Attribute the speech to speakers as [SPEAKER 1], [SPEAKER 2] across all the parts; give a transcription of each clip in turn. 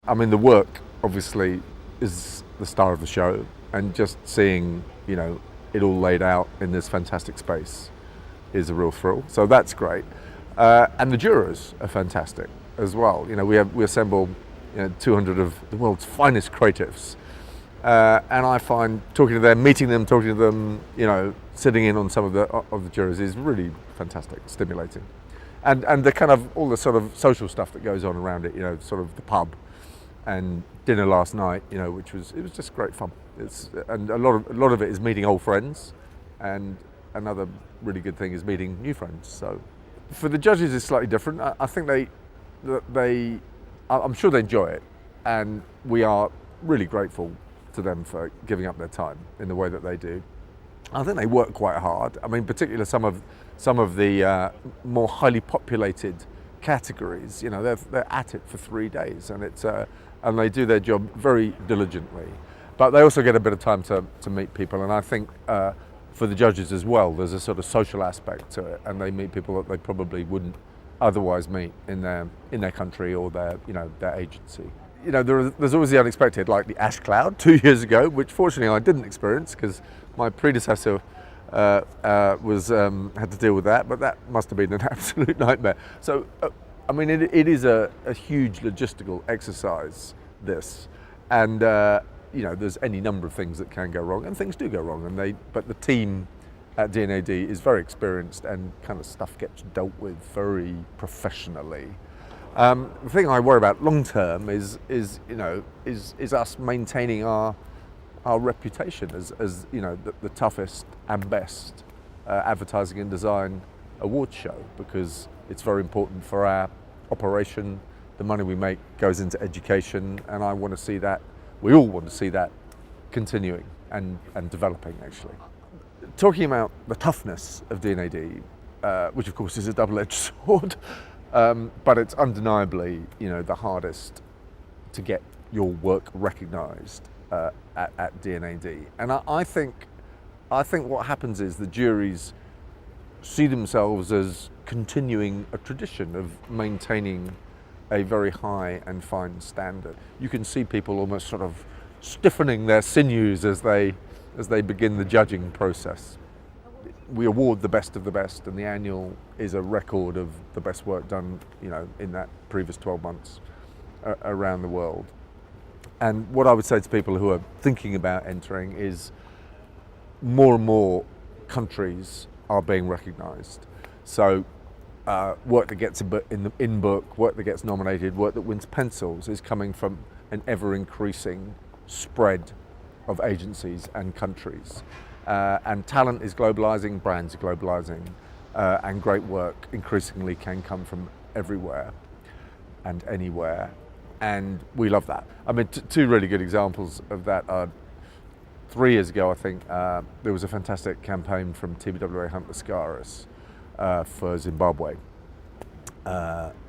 [SPEAKER 1] I mean, the work obviously is the star of the show, and just seeing, it all laid out in this fantastic space is a real thrill. So that's great. And the jurors are fantastic as well. We assemble 200 of the world's finest creatives. And I find talking to them, meeting them, talking to them, sitting in on some of the jurors is really fantastic, stimulating. And the kind of all the sort of social stuff that goes on around it, sort of the pub and dinner last night, it was just great fun. And a lot of it is meeting old friends, and another really good thing is meeting new friends. So for the judges, it's slightly different. I think I'm sure they enjoy it, and we are really grateful to them for giving up their time in the way that they do. I think they work quite hard. I mean, particularly some of the more highly populated categories. They're at it for 3 days, and they do their job very diligently. But they also get a bit of time to meet people, and I think for the judges as well, there's a sort of social aspect to it, and they meet people that they probably wouldn't otherwise meet in their country or their agency. There's always the unexpected, like the ash cloud 2 years ago, which fortunately I didn't experience because my predecessor had to deal with that, but that must have been an absolute nightmare. So, I mean, it is a huge logistical exercise, this, and there's any number of things that can go wrong, and things do go wrong, but the team at D&AD is very experienced, and kind of stuff gets dealt with very professionally. The thing I worry about long term is us maintaining our reputation as the toughest and best advertising and design awards show, because it's very important for our operation. The money we make goes into education, and I want to see that. We all want to see that continuing and developing, actually. Talking about the toughness of D&AD, which of course is a double-edged sword, but it's undeniably, the hardest to get your work recognised at D&AD. And I think what happens is the juries see themselves as continuing a tradition of maintaining a very high and fine standard. You can see people almost sort of stiffening their sinews as they begin the judging process. We award the best of the best, and the annual is a record of the best work done, in that previous 12 months around the world. And what I would say to people who are thinking about entering is more and more countries are being recognised. So work that gets in book, work that gets nominated, work that wins pencils is coming from an ever-increasing spread of agencies and countries. And talent is globalising, brands are globalising, and great work increasingly can come from everywhere and anywhere. And we love that. I mean, two really good examples of that are 3 years ago, I think, there was a fantastic campaign from TBWA Hunt Lascaris for Zimbabwe,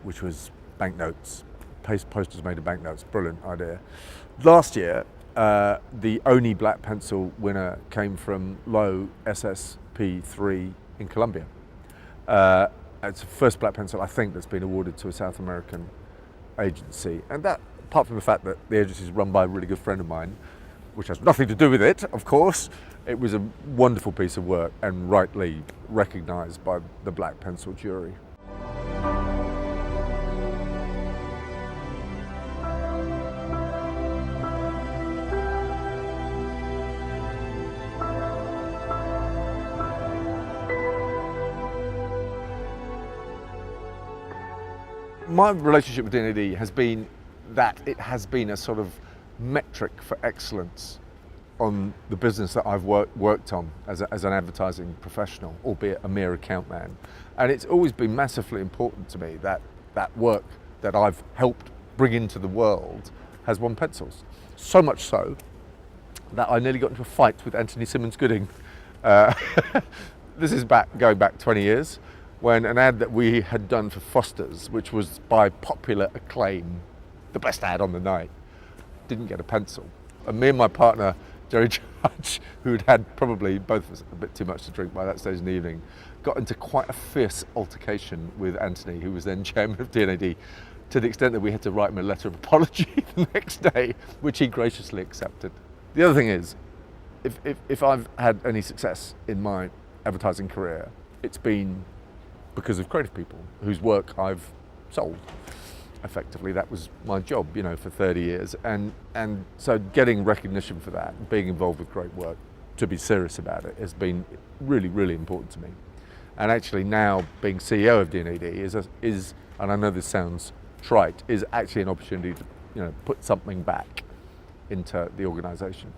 [SPEAKER 1] which was banknotes, posters made of banknotes. Brilliant idea. Last year, the only black pencil winner came from Low SSP3 in Colombia. It's the first black pencil, I think, that's been awarded to a South American agency. And that, apart from the fact that the agency is run by a really good friend of mine, which has nothing to do with it, of course, it was a wonderful piece of work and rightly recognised by the black pencil jury. My relationship with D&AD has been that it has been a sort of metric for excellence on the business that I've worked on as an advertising professional, albeit a mere account man. And it's always been massively important to me that that work that I've helped bring into the world has won pencils. So much so that I nearly got into a fight with Anthony Simmons Gooding. This is going back 20 years, when an ad that we had done for Foster's, which was by popular acclaim the best ad on the night, didn't get a pencil. And me and my partner, Jerry Judge, who'd had probably both of us a bit too much to drink by that stage in the evening, got into quite a fierce altercation with Anthony, who was then chairman of D&AD, to the extent that we had to write him a letter of apology the next day, which he graciously accepted. The other thing is, if I've had any success in my advertising career, it's been because of creative people whose work I've sold. Effectively, that was my job, for 30 years. And so getting recognition for that, being involved with great work, to be serious about it, has been really, really important to me. And actually now being CEO of D&AD is, and I know this sounds trite, is actually an opportunity to, put something back into the organisation.